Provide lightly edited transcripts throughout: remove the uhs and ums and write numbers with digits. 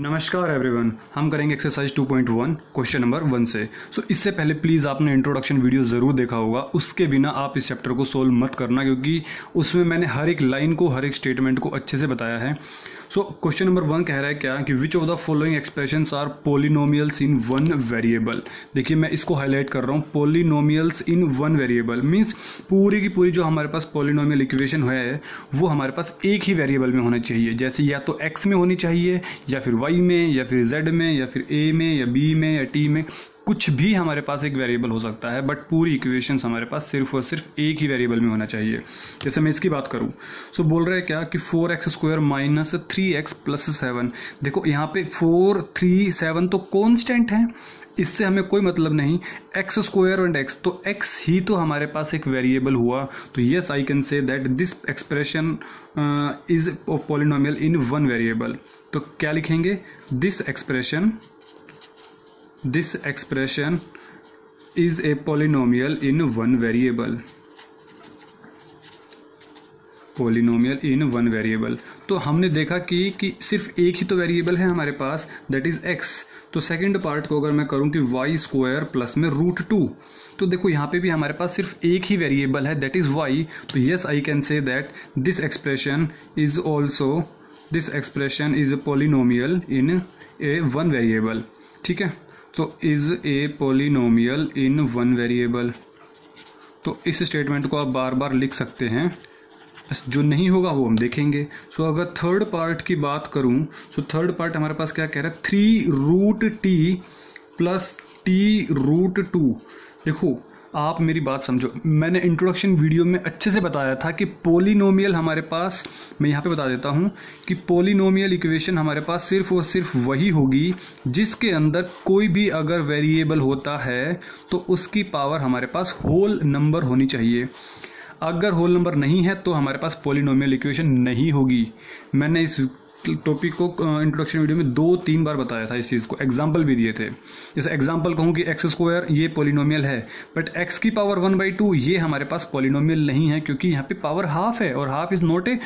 नमस्कार एवरीवन, हम करेंगे एक्सरसाइज 2.1 क्वेश्चन नंबर 1 से। इससे पहले प्लीज़ आपने इंट्रोडक्शन वीडियो ज़रूर देखा होगा, उसके बिना आप इस चैप्टर को सोल्व मत करना क्योंकि उसमें मैंने हर एक लाइन को, हर एक स्टेटमेंट को अच्छे से बताया है। क्वेश्चन नंबर 1 कह रहा है क्या कि which of the following expressions are polynomials in one variable. देखिए मैं इसको हाईलाइट कर रहा हूँ, polynomials in one variable means पूरी की पूरी जो हमारे पास पोलिनोमियल इक्वेशन है वो हमारे पास एक ही वेरिएबल में होना चाहिए। जैसे या तो x में होनी चाहिए या फिर y में या फिर z में या फिर a में या b में या t में, कुछ भी हमारे पास एक वेरिएबल हो सकता है, बट पूरी इक्वेशंस हमारे पास सिर्फ और सिर्फ एक ही वेरिएबल में होना चाहिए। जैसे मैं इसकी बात करूं बोल रहा है क्या कि 4x² माइनस 3x प्लस 7। देखो यहाँ पे 4, 3, 7 तो कॉन्स्टेंट है, इससे हमें कोई मतलब नहीं। x² एंड x, तो x ही तो हमारे पास एक वेरिएबल हुआ। तो yes I can say that this expression is polynomial in one variable. तो क्या लिखेंगे, this expression is a polynomial in one variable। polynomial in one variable। तो हमने देखा कि सिर्फ एक ही तो वेरिएबल है हमारे पास, दैट इज x। तो सेकंड पार्ट को अगर मैं करूं कि y² प्लस में √2, तो देखो यहाँ पे भी हमारे पास सिर्फ एक ही वेरिएबल है, दैट इज y। तो yes I can say that this expression is a polynomial in a one variable। ठीक है, तो is a polynomial in one variable. तो इस स्टेटमेंट को आप बार बार लिख सकते हैं, बस जो नहीं होगा वो हम देखेंगे। अगर थर्ड पार्ट की बात करूं थर्ड पार्ट हमारे पास क्या कह रहा है, 3√t प्लस t√2। देखो आप मेरी बात समझो, मैंने इंट्रोडक्शन वीडियो में अच्छे से बताया था कि पोलिनोमियल हमारे पास, मैं यहाँ पे बता देता हूँ कि पोलिनोमियल इक्वेशन हमारे पास सिर्फ और सिर्फ वही होगी जिसके अंदर कोई भी अगर वेरिएबल होता है तो उसकी पावर हमारे पास होल नंबर होनी चाहिए। अगर होल नंबर नहीं है तो हमारे पास पोलिनोमियल इक्वेशन नहीं होगी। मैंने इस टॉपिक को इंट्रोडक्शन वीडियो में 2-3 बार बताया था, इस चीज़ को एग्जाम्पल भी दिए थे। जैसे एग्जाम्पल कहूँ कि x² ये पोलिनोमियल है, बट x की पावर 1/2 ये हमारे पास पोलिनोमियल नहीं है क्योंकि यहाँ पे पावर हाफ है और half is not a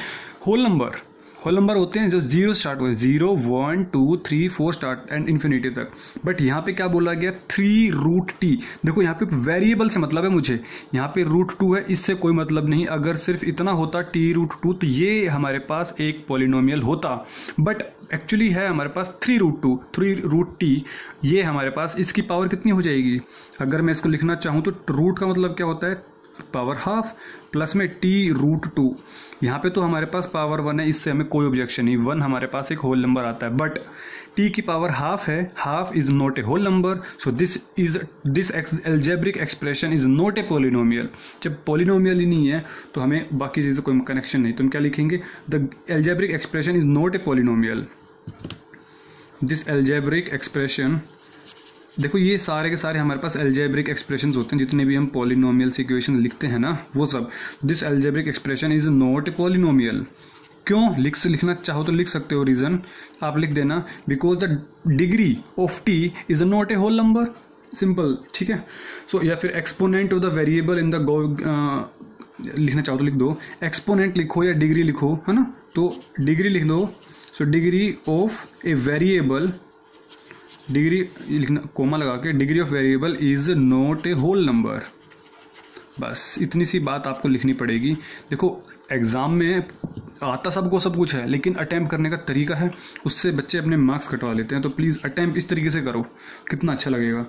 whole number. Whole number होते हैं जो 0 स्टार्ट हुए, 0, 1, 2, 3, 4 स्टार्ट एंड इन्फिनिटी तक। बट यहाँ पे क्या बोला गया, 3√t। देखो यहाँ पे वेरिएबल से मतलब है मुझे, यहाँ पे √2 है, इससे कोई मतलब नहीं। अगर सिर्फ इतना होता t√2 तो ये हमारे पास एक पोलिनोमियल होता, बट एक्चुअली है हमारे पास 3√t। ये हमारे पास, इसकी पावर कितनी हो जाएगी, अगर मैं इसको लिखना चाहूँ तो रूट का मतलब क्या होता है, पावर हाफ प्लस में t√2। यहाँ पे तो हमारे पास पावर 1 है, इससे हमें कोई ऑब्जेक्शन नहीं, 1 हमारे पास एक होल नंबर आता है, बट t की पावर हाफ है, half is not a whole number. So this algebraic expression is not a polynomial. जब पोलिनोमियल ही नहीं है तो हमें बाकी चीज़ें कोई कनेक्शन नहीं, तो हम क्या लिखेंगे, the algebraic expression is not a polynomial. This algebraic expression, देखो ये सारे के सारे हमारे पास एल्जेब्रिक एक्सप्रेशंस होते हैं, जितने भी हम पॉलिनोमियल्स इक्वेशन लिखते हैं ना वो सब। This algebraic expression is not a polynomial. क्यों, लिखना चाहो तो लिख सकते हो, रीजन आप लिख देना, because the degree of T is not a whole number, simple. ठीक है, या फिर exponent of the variable in the लिखना चाहो तो लिख दो, एक्सपोनेंट लिखो या डिग्री लिखो, है ना, तो डिग्री लिख दो। Degree of a variable, degree लिखना कोमा लगा के, degree of variable is not a whole number. बस इतनी सी बात आपको लिखनी पड़ेगी। देखो एग्जाम में आता सबको सब कुछ है, लेकिन अटेम्प्ट करने का तरीका है, उससे बच्चे अपने मार्क्स कटवा लेते हैं। तो प्लीज़ अटेम्प्ट इस तरीके से करो, कितना अच्छा लगेगा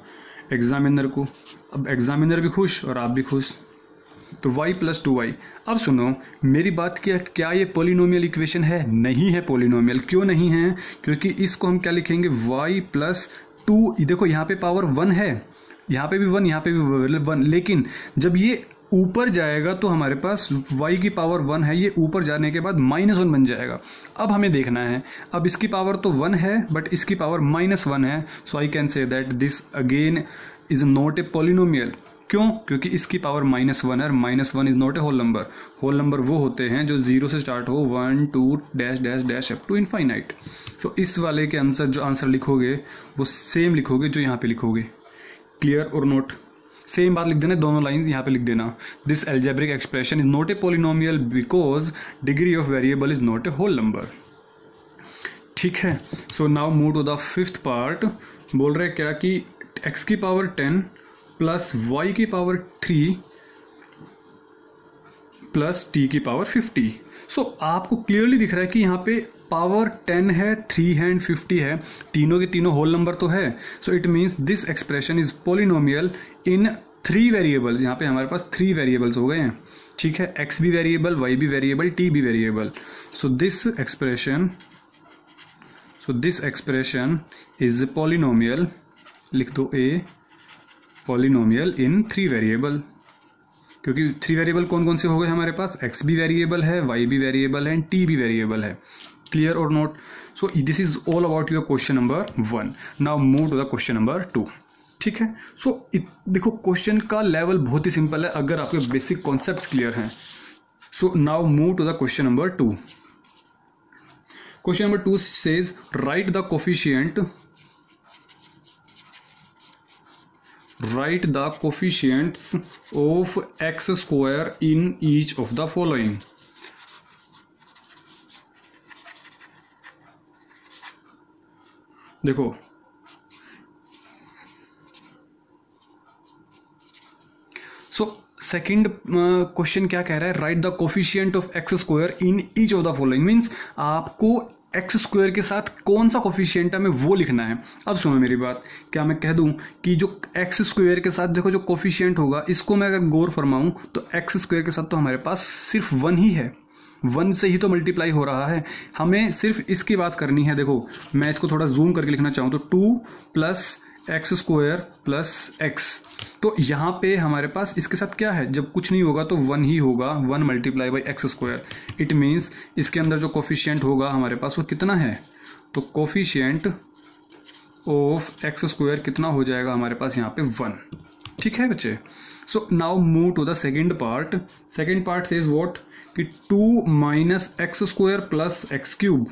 एग्जामिनर को। अब एग्जामिनर भी खुश और आप भी खुश। तो y + 2y। अब सुनो मेरी बात, क्या ये पोलिनोमियल इक्वेशन है? नहीं है पोलिनोमियल। क्यों नहीं है? क्योंकि इसको हम क्या लिखेंगे, y + 2। देखो यहाँ पे पावर 1 है, यहाँ पे भी 1, यहाँ पे भी 1, लेकिन जब ये ऊपर जाएगा तो हमारे पास y की पावर 1 है, ये ऊपर जाने के बाद -1 बन जाएगा। अब हमें देखना है, अब इसकी पावर तो 1 है बट इसकी पावर -1 है। So I can say that this again is not a polynomial. क्यों? क्योंकि इसकी पावर -1 है, -1 is not a whole number. Whole number वो होते हैं जो 0 से स्टार्ट हो, 1, 2 dash dash dash up to infinite. इस वाले के आंसर, जो आंसर लिखोगे वो सेम लिखोगे जो यहाँ पे लिखोगे। क्लियर और नोट? सेम बात लिख देना, दोनों लाइन यहाँ पे लिख देना। This algebraic expression is not a polynomial because degree of variable is not a whole number. ठीक है। So now move to the fifth part. बोल रहे क्या कि x की पावर 10 प्लस y की पावर 3 प्लस t की पावर 50। सो आपको क्लियरली दिख रहा है कि यहाँ पे पावर 10 है, 3 है एंड 50 है, तीनों के तीनों होल नंबर तो है। So it means this expression is polynomial in 3 variables. यहाँ पे हमारे पास 3 वेरिएबल्स हो गए हैं, ठीक है। x भी वेरिएबल, y भी वेरिएबल, t भी variable. So this expression is polynomial, लिख दो a, पॉलिनोमियल इन 3 वेरिएबल। क्योंकि 3 वेरिएबल कौन कौन से हो गए हमारे पास, x भी वेरिएबल है, y भी वेरिएबल है एंड t भी वेरिएबल है। क्लियर और not? So this is all about your question number 1। Now move to the question number 2, ठीक है। सो देखो क्वेश्चन का लेवल बहुत ही सिंपल है अगर आपके बेसिक कॉन्सेप्ट्स क्लियर हैं। So now move to the question number 2। Question number 2 says write the coefficients of x square in each of the following। देखो सेकंड क्वेश्चन क्या कह रहा है, right the coefficient of x square in each of the following. Means आपको x square के साथ कौन सा कोफिशिएंट है हमें वो लिखना है। अब सुनो मेरी बात, क्या मैं कह दूं कि जो एक्स स्क्वायर के साथ देखो जो कोफिशिएंट होगा, इसको मैं अगर गौर फरमाऊं तो एक्स स्क्वायर के साथ तो हमारे पास सिर्फ 1 ही है, 1 से ही तो मल्टीप्लाई हो रहा है। हमें सिर्फ इसकी बात करनी है। देखो मैं इसको थोड़ा जूम करके लिखना चाहूँ तो 2 plus x square plus x. तो यहाँ पे हमारे पास इसके साथ क्या है, जब कुछ नहीं होगा तो 1 ही होगा, 1 multiply by x square. It means इसके अंदर जो कोफिशिएंट होगा हमारे पास वो कितना है, तो कोफिशिएंट ऑफ एक्स स्क्वायर कितना हो जाएगा हमारे पास यहाँ पे 1। ठीक है बच्चे। So now move to the second part. Second part says what कि 2 minus X square plus X cube.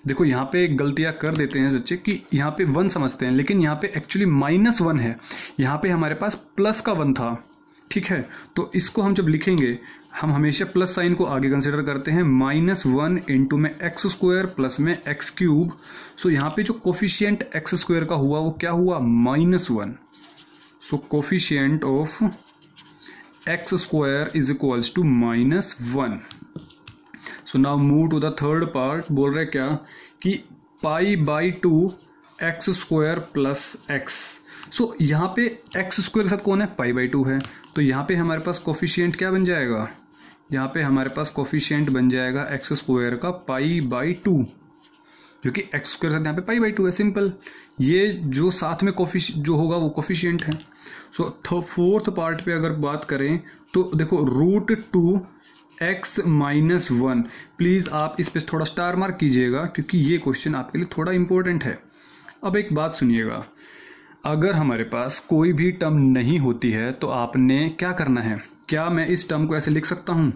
देखो यहाँ पे गलतियां कर देते हैं बच्चे कि यहाँ पे 1 समझते हैं, लेकिन यहाँ पे एक्चुअली -1 है। यहाँ पे हमारे पास प्लस का 1 था, ठीक है। तो इसको हम जब लिखेंगे हम हमेशा प्लस साइन को आगे कंसिडर करते हैं। -1 इंटू में एक्स स्क्वायर प्लस में एक्स क्यूब। सो यहाँ पे जो कोफिशिएंट एक्स स्क्वायर का हुआ वो क्या हुआ, -1। So coefficient of x square is equals to -1। So now move to the third part. बोल रहे क्या कि π/2 x square plus x. So यहाँ पे एक्स स्क्वायर के साथ कौन है, π/2 है। तो यहाँ पे हमारे पास कोफिशिएंट क्या बन जाएगा, यहाँ पे हमारे पास कोफिशिएंट बन जाएगा एक्स स्क्वायर का π/2, जो कि एक्स स्क्वायर के साथ यहाँ पे π/2 है। सिंपल, ये जो साथ में जो होगा वो कोफिशिएंट है। सो फोर्थ पार्ट पे अगर बात करें तो देखो √2 x - 1। प्लीज आप इस पे थोड़ा स्टार मार्क कीजिएगा क्योंकि ये क्वेश्चन आपके लिए थोड़ा इंपॉर्टेंट है। अब एक बात सुनिएगा, अगर हमारे पास कोई भी टर्म नहीं होती है तो आपने क्या करना है, क्या मैं इस टर्म को ऐसे लिख सकता हूं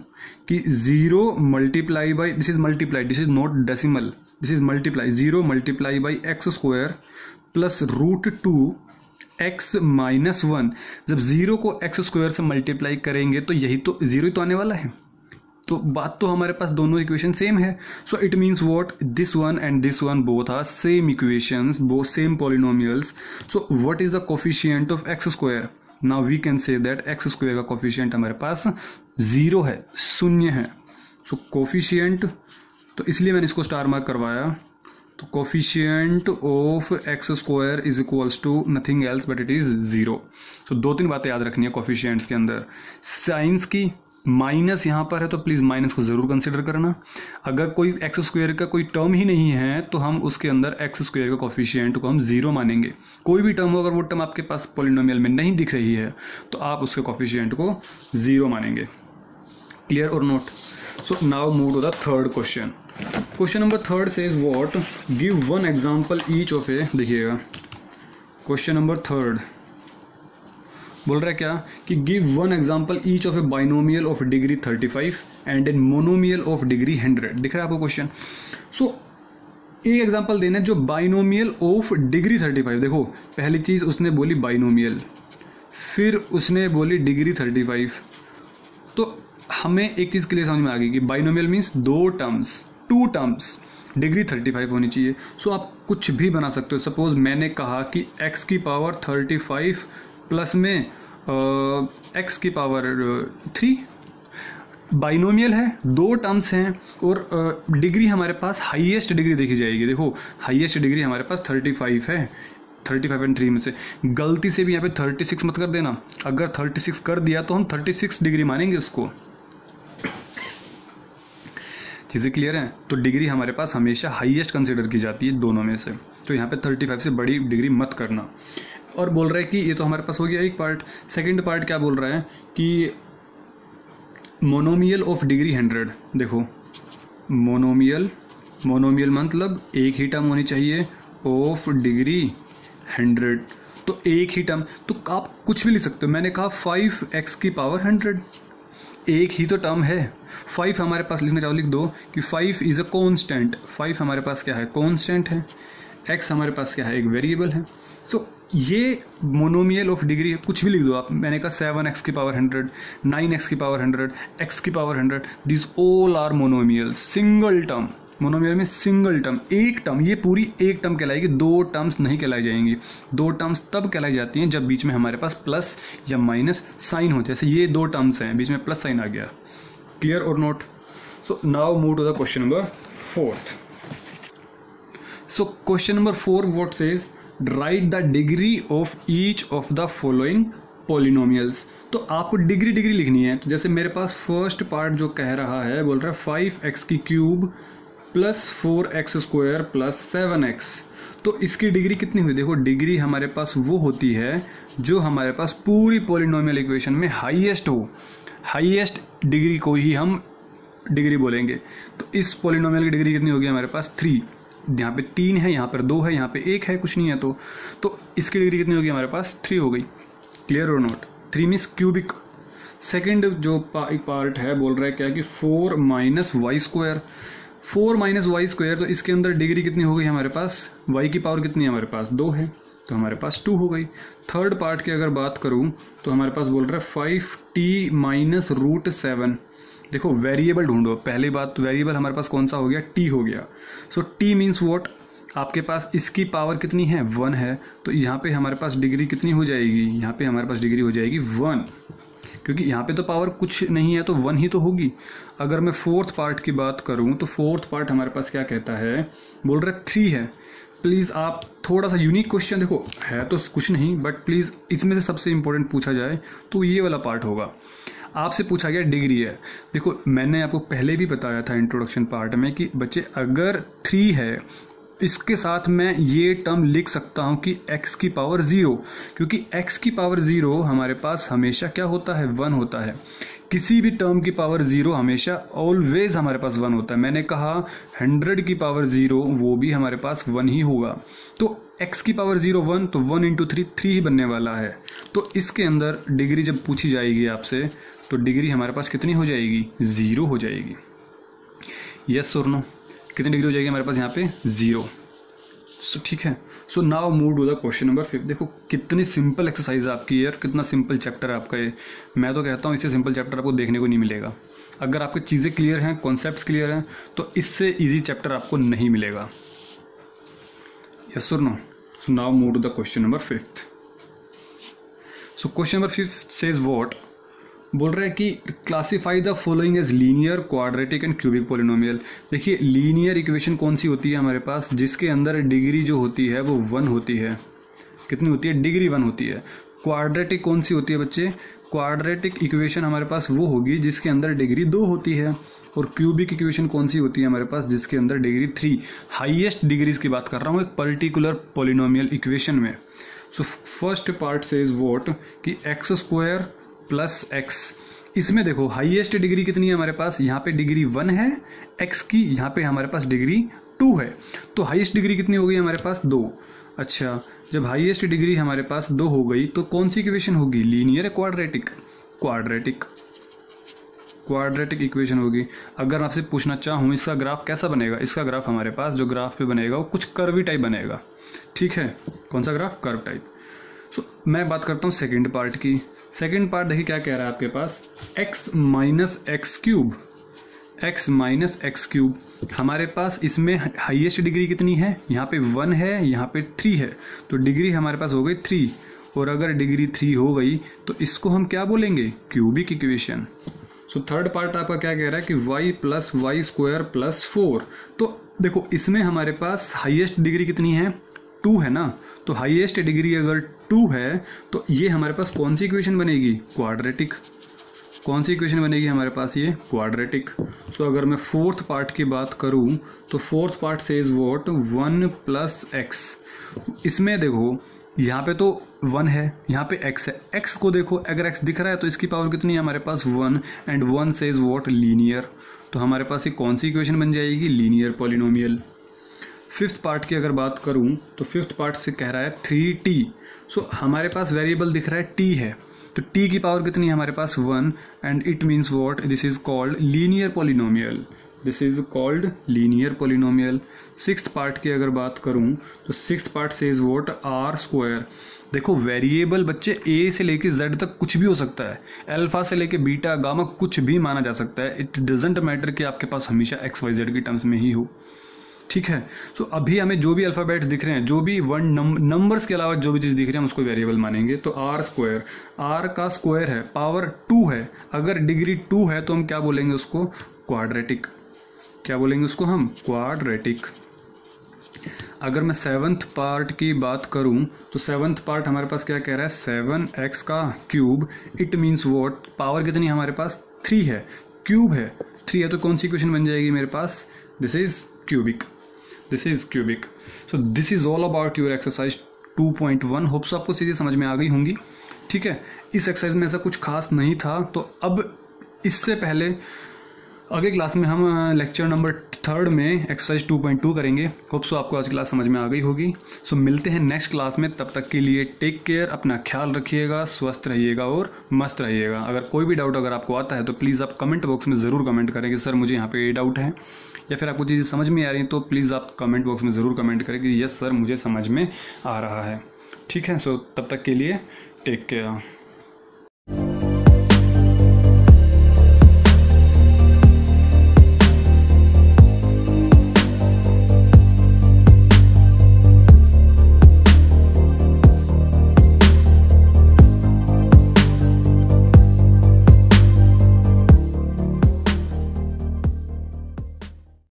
कि 0 multiply by, this is multiply, this is not decimal, this is multiply, 0 multiply by x square plus √2 x - 1। जब 0 को एक्स स्क्वायर से मल्टीप्लाई करेंगे तो यही तो 0 ही तो आने वाला है। तो बात तो हमारे पास दोनों इक्वेशन सेम है। So it means what, this one and this one both are same equations, both same polynomials. So what is the coefficient of x square, now we can say that X square का coefficient हमारे पास 0 है, 0 है। सो coefficient, तो इसलिए मैंने इसको star mark करवाया। तो coefficient of x square is equals to nothing else but it is 0। So 2-3 बातें याद रखनी है कोफिशिएंट्स के अंदर। साइंस की माइनस यहाँ पर है तो प्लीज माइनस को जरूर कंसिडर करना। अगर कोई एक्स स्क्वायर का कोई टर्म ही नहीं है तो हम उसके अंदर एक्स स्क्वायर का कोफिशिएंट को हम 0 मानेंगे। कोई भी टर्म हो, अगर वो टर्म आपके पास पॉलिनोमियल में नहीं दिख रही है तो आप उसके कोफिशिएंट को 0 मानेंगे। क्लियर और not? So now move to the third question. Question number 3 says what, give 1 example each of a. देखिएगा क्वेश्चन नंबर 3 बोल रहा है क्या कि give 1 example each of a binomial of degree 35 and an monomial of degree 100। दिख रहा है आपको क्वेश्चन? सो एक एग्जाम्पल देना है जो बाइनोमियल ऑफ डिग्री 35। देखो पहली चीज उसने बोली बाइनोमियल, फिर उसने बोली डिग्री 35। तो हमें एक चीज क्लियर समझ में आ गई कि बाइनोमियल मीन्स 2 टर्म्स, डिग्री 35 होनी चाहिए। सो आप कुछ भी बना सकते हो। सपोज मैंने कहा कि x की पावर 35 प्लस में x की पावर 3, बाइनोमियल है, दो टर्म्स हैं और डिग्री हमारे पास हाईएस्ट डिग्री देखी जाएगी। देखो हाईएस्ट डिग्री हमारे पास 35 है, 35 एंड 3 में से गलती से भी यहाँ पे 36 मत कर देना। अगर 36 कर दिया तो हम 36 डिग्री मानेंगे उसको। चीज़ें क्लियर हैं? तो डिग्री हमारे पास हमेशा हाईएस्ट कंसीडर की जाती है दोनों में से। तो यहाँ पे 35 से बड़ी डिग्री मत करना। और बोल रहा है कि ये तो हमारे पास हो गया एक पार्ट। सेकंड पार्ट क्या बोल रहा है कि मोनोमियल ऑफ डिग्री 100। देखो मोनोमियल मतलब एक ही टर्म होनी चाहिए ऑफ डिग्री 100। तो एक ही टर्म, तो आप कुछ भी लिख सकते हो। मैंने कहा 5x की पावर 100, एक ही तो टर्म है। 5 हमारे पास लिखना चाहो लिख दो कि 5 इज अ कांस्टेंट। 5 हमारे पास क्या है? कांस्टेंट है। x हमारे पास क्या है? एक वेरिएबल है। सो ये मोनोमियल ऑफ डिग्री है, कुछ भी लिख दो आप। मैंने कहा 7x की पावर 100, 9x की पावर 100, x की power 100, this all are monomial. Single term, monomial में सिंगल टर्म, एक टर्म, ये पूरी एक टर्म कहलाएगी, दो टर्म्स नहीं कहलाई जाएंगी। दो टर्म्स तब कहलाई जाती हैं जब बीच में हमारे पास प्लस या माइनस साइन हो। जैसे ये दो टर्म्स हैं, बीच में प्लस साइन आ गया। क्लियर और not? So now move to the question number 4। So question number 4 what says write the degree of each of the following polynomials. तो आपको डिग्री लिखनी है। तो जैसे मेरे पास फर्स्ट पार्ट जो कह रहा है, बोल रहा है 5x की cube plus 4x square plus 7x। तो इसकी डिग्री कितनी हुई? देखो डिग्री हमारे पास वो होती है जो हमारे पास पूरी पॉलिनोमियल इक्वेशन में हाईएस्ट हो। हाईएस्ट डिग्री को ही हम डिग्री बोलेंगे। तो इस पॉलिनोमियल की डिग्री कितनी होगी हमारे पास? 3। यहाँ पे 3 है, यहाँ पर 2 है, यहाँ पे 1 है, कुछ नहीं है। तो इसकी डिग्री कितनी होगी हमारे पास? 3 हो गई। क्लियर और नोट? 3 means cubic. सेकेंड जो पार्ट है बोल रहा है क्या कि 4 minus Y square. 4 minus Y square, तो इसके अंदर डिग्री कितनी हो गई हमारे पास? y की पावर कितनी है हमारे पास? 2 है, तो हमारे पास 2 हो गई। थर्ड पार्ट की अगर बात करूं तो हमारे पास बोल रहा है 5t माइनस रूट 7। देखो वेरिएबल ढूंढो। पहली बात तो वेरिएबल हमारे पास कौन सा हो गया? t हो गया। सो t मीन्स व्हाट? आपके पास इसकी पावर कितनी है? 1 है। तो यहाँ पे हमारे पास डिग्री कितनी हो जाएगी? यहाँ पे हमारे पास डिग्री हो जाएगी 1, क्योंकि यहाँ पे तो पावर कुछ नहीं है तो 1 ही तो होगी। अगर मैं फोर्थ पार्ट की बात करूँ तो फोर्थ पार्ट हमारे पास क्या कहता है? बोल रहा है 3 है। प्लीज़ आप थोड़ा सा यूनिक क्वेश्चन, देखो है तो कुछ नहीं बट प्लीज़ इसमें से सबसे इंपॉर्टेंट पूछा जाए तो ये वाला पार्ट होगा। आपसे पूछा गया डिग्री है। देखो मैंने आपको पहले भी बताया था इंट्रोडक्शन पार्ट में कि बच्चे अगर 3 है, इसके साथ मैं ये टर्म लिख सकता हूं कि x की पावर 0, क्योंकि x की पावर 0 हमारे पास हमेशा क्या होता है? 1 होता है। किसी भी टर्म की पावर 0 हमेशा ऑलवेज हमारे पास 1 होता है। मैंने कहा 100 की पावर 0 वो भी हमारे पास 1 ही होगा। तो x की पावर 0 1, तो 1 इंटू 3 3 ही बनने वाला है। तो इसके अंदर डिग्री जब पूछी जाएगी आपसे तो डिग्री हमारे पास कितनी हो जाएगी? 0 हो जाएगी। यस और नो? कितनी डिग्री हो जाएगी हमारे पास यहाँ पे? 0। सो ठीक है। So now move to the question number 5। देखो कितनी सिंपल एक्सरसाइज है आपकी यार, कितना सिंपल चैप्टर है आपका ये। मैं तो कहता हूँ इससे सिंपल चैप्टर आपको देखने को नहीं मिलेगा। अगर आपकी चीज़ें क्लियर हैं, कॉन्सेप्ट्स क्लियर हैं, तो इससे इजी चैप्टर आपको नहीं मिलेगा। यस और no? So now move to the question number 5। So question number 5 says what? बोल रहा है कि classify the following as linear, quadratic and cubic polynomial. देखिए लीनियर इक्वेशन कौन सी होती है हमारे पास? जिसके अंदर डिग्री जो होती है वो 1 होती है। कितनी होती है? डिग्री 1 होती है। क्वाड्रेटिक कौन सी होती है बच्चे? क्वाड्रेटिक इक्वेशन हमारे पास वो होगी जिसके अंदर डिग्री 2 होती है। और क्यूबिक इक्वेशन कौन सी होती है हमारे पास? जिसके अंदर डिग्री 3। हाईएस्ट डिग्रीज की बात कर रहा हूँ एक पर्टिकुलर पॉलिनोमियल इक्वेशन में। So first part says what कि एक्स स्क्वायर प्लस एक्स। इसमें देखो हाईएस्ट डिग्री कितनी है हमारे पास? यहाँ पे डिग्री 1 है x की, यहाँ पे हमारे पास डिग्री 2 है। तो हाईएस्ट डिग्री कितनी हो गई हमारे पास? 2। अच्छा, जब हाईएस्ट डिग्री हमारे पास 2 हो गई तो कौन सी इक्वेशन होगी? लीनियर है क्वाड्रेटिक? क्वाड्रेटिक इक्वेशन होगी। अगर आपसे पूछना चाहूँ इसका ग्राफ कैसा बनेगा? इसका ग्राफ हमारे पास जो ग्राफ पे बनेगा वो कुछ कर्वी टाइप बनेगा। ठीक है, कौन सा ग्राफ? Curve type. सो मैं बात करता हूँ सेकेंड पार्ट की। सेकेंड पार्ट देखिए क्या कह रहा है आपके पास? x minus x cube x minus x cube. हमारे पास इसमें हाईएस्ट डिग्री कितनी है, यहाँ पे 1 है, यहाँ पे 3 है, तो डिग्री हमारे पास हो गई 3। और अगर डिग्री 3 हो गई तो इसको हम क्या बोलेंगे, cubic equation. So third part आपका क्या कह रहा है कि y plus Y square plus 4। तो देखो इसमें हमारे पास हाईएस्ट डिग्री कितनी है, 2 है ना, तो हाईएस्ट डिग्री अगर 2 है तो ये हमारे पास कौन सी इक्वेशन बनेगी, क्वाड्रेटिक। कौन सी इक्वेशन बनेगी हमारे पास, ये क्वाड्रेटिक। सो अगर मैं फोर्थ पार्ट की बात करूं तो fourth part says what, 1 plus x. इसमें देखो यहाँ पे तो 1 है, यहाँ पे x है, x को देखो अगर x दिख रहा है तो इसकी पावर कितनी है हमारे पास 1, एंड 1 सेज व्हाट, लीनियर। तो हमारे पास ये कौन सी इक्वेशन बन जाएगी, लीनियर पॉलिनोमियल। फिफ्थ पार्ट की अगर बात करूं तो फिफ्थ पार्ट से कह रहा है 3t। सो हमारे पास वेरिएबल दिख रहा है t है, तो t की पावर कितनी है हमारे पास 1, and it means what, this is called linear polynomial. This is called linear polynomial. Sixth part की अगर बात करूं तो sixth part says what, R square. देखो वेरिएबल बच्चे a से लेके z तक कुछ भी हो सकता है, अल्फा से लेके बीटा गामा कुछ भी माना जा सकता है। इट डजंट मैटर कि आपके पास हमेशा x y z की टर्म्स में ही हो, ठीक है। सो अभी हमें जो भी अल्फ़ाबेट्स दिख रहे हैं, जो भी वन नंबर्स के अलावा जो भी चीज़ दिख रही है हम उसको वेरिएबल मानेंगे। तो आर स्क्वायर, आर का स्क्वायर है, पावर 2 है, अगर डिग्री 2 है तो हम क्या बोलेंगे उसको, क्वाड्रेटिक। क्या बोलेंगे उसको हम, क्वाड्रेटिक। अगर मैं सेवन्थ पार्ट की बात करूं तो सेवन्थ पार्ट हमारे पास क्या कह रहा है, 7x का cube. It means what, power कितनी हमारे पास 3 है, क्यूब है 3 है, तो कौन सी इक्वेशन बन जाएगी मेरे पास, this is cubic. This is cubic. So this is all about your exercise 2.1। Hopes आपको चीज़ें समझ में आ गई होंगी, ठीक है। इस एक्सरसाइज में ऐसा कुछ खास नहीं था, तो अब इससे पहले अगली क्लास में हम लेक्चर नंबर 3 में एक्सरसाइज 2.2 करेंगे। होप्स आपको आज की क्लास समझ में आ गई होगी। सो मिलते हैं नेक्स्ट क्लास में, तब तक के लिए टेक केयर, अपना ख्याल रखिएगा, स्वस्थ रहिएगा और मस्त रहिएगा। अगर कोई भी डाउट अगर आपको आता है तो प्लीज़ आप कमेंट बॉक्स में ज़रूर कमेंट करें कि सर मुझे यहाँ पे ये डाउट है, या फिर आपको चीज़ें समझ में आ रही हैं तो प्लीज़ आप कमेंट बॉक्स में ज़रूर कमेंट करें कि यस सर मुझे समझ में आ रहा है, ठीक है। सो तब तक के लिए टेक केयर।